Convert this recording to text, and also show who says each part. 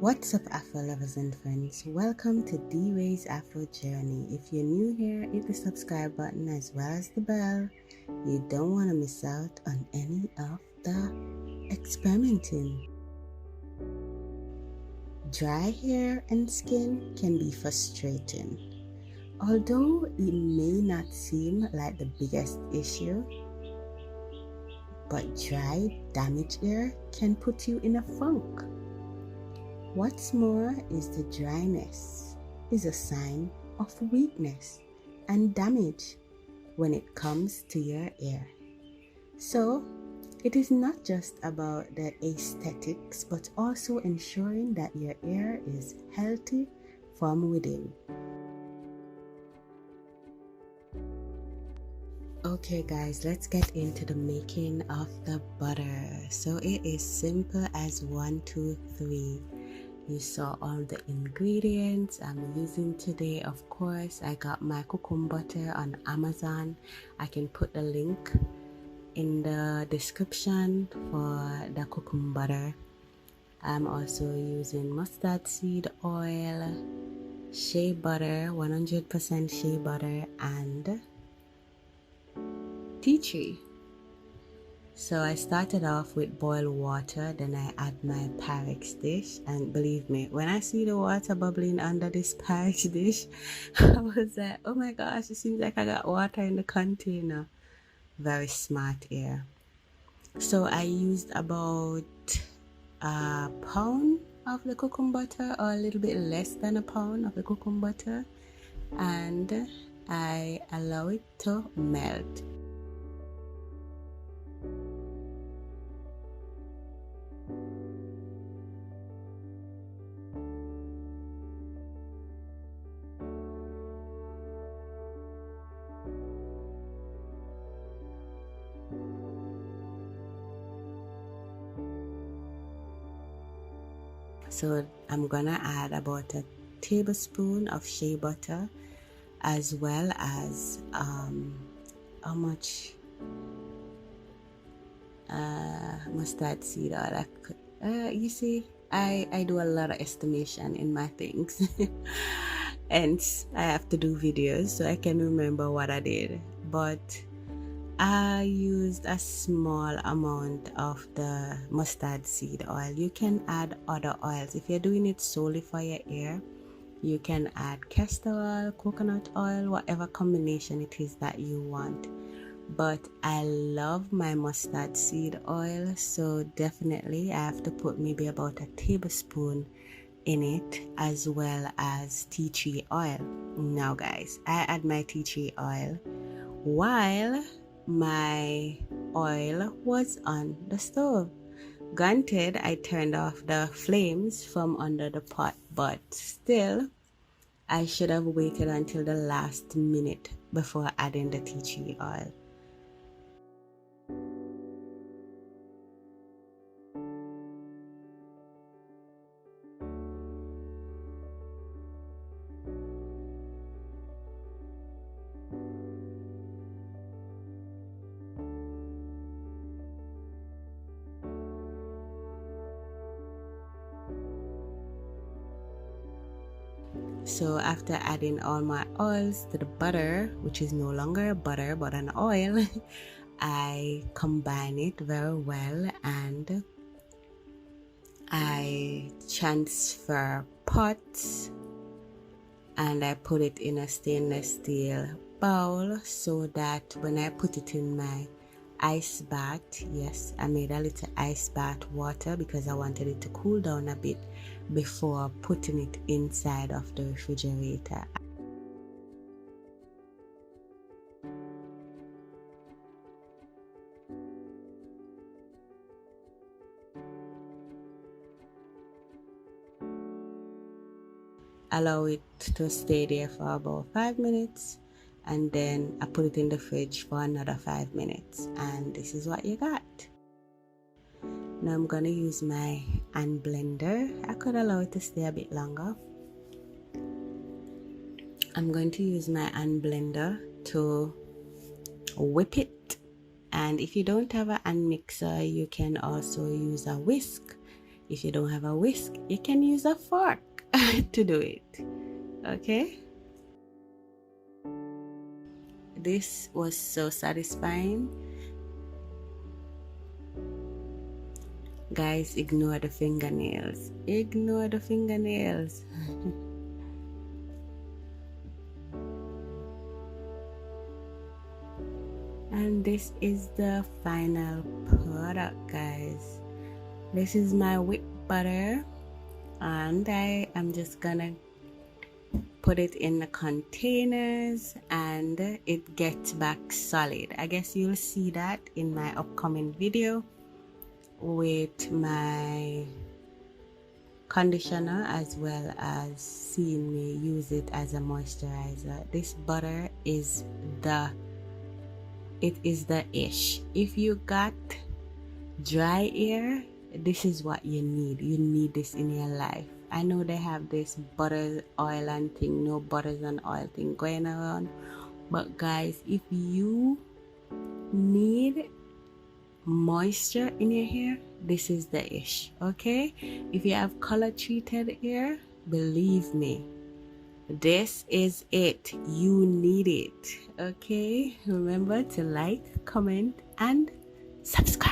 Speaker 1: What's up, Afro Lovers and friends? Welcome to D-Ray's Afro Journey. If you're new here, hit the subscribe button as well as the bell. You don't want to miss out on any of the experimenting. Dry hair and skin can be frustrating. Although it may not seem like the biggest issue, but dry, damaged hair can put you in a funk. What's more is the dryness is a sign of weakness and damage when it comes to your hair. So it is not just about the aesthetics, but also ensuring that your hair is healthy from within. Okay guys, let's get into the making of the butter. So it is simple as 1, 2, 3. You saw all the ingredients I'm using today. Of course, I got my Kokum butter on Amazon. I can put the link in the description for the Kokum butter. I'm also using mustard seed oil, shea butter, 100% shea butter, and tea tree. So I started off with boiled water, then I add my Pyrex dish, and believe me, when I see the water bubbling under this Pyrex dish, I was like, oh my gosh, it seems like I got water in the container. Very smart here. So I used about a pound of the Kokum butter, or a little bit less than a pound of the Kokum butter, and I allow it to melt. So I'm gonna add about a tablespoon of shea butter, as well as how much mustard seed oil. You see, I do a lot of estimation in my things and I have to do videos so I can remember what I did, but I used a small amount of the mustard seed oil. You can add other oils. If you're doing it solely for your hair, you can add castor oil, coconut oil, whatever combination it is that you want. But I love my mustard seed oil, so definitely I have to put maybe about a tablespoon in it, as well as tea tree oil. Now guys, I add my tea tree oil while my oil was on the stove. Granted, I turned off the flames from under the pot, but still I should have waited until the last minute before adding the tea tree oil. So after adding all my oils to the butter, which is no longer butter but an oil, I combine it very well and I transfer pots and I put it in a stainless steel bowl so that when I put it in my ice bath, yes, I made a little ice bath water because I wanted it to cool down a bit before putting it inside of the refrigerator. Allow it to stay there for about 5 minutes, and then I put it in the fridge for another 5 minutes, and this is what you got. Now I'm gonna use my hand blender. I could allow it to stay a bit longer. I'm going to use my hand blender to whip it, and if you don't have a hand mixer, you can also use a whisk. If you don't have a whisk, you can use a fork to do it. Okay? This was so satisfying. Guys, ignore the fingernails. Ignore the fingernails. And this is the final product, guys. This is my whipped butter, and I am just gonna put it in the containers and it gets back solid. I guess you'll see that in my upcoming video with my conditioner, as well as seeing me use it as a moisturizer. This butter is the ish. If you got dry hair, this is what you need. You need this in your life. I know they have this butter oil and thing, no butters and oil thing going around, but guys, if you need moisture in your hair, this is the ish. Okay, if you have color treated hair, believe me, this is it. You need it. Okay, remember to like, comment, and subscribe.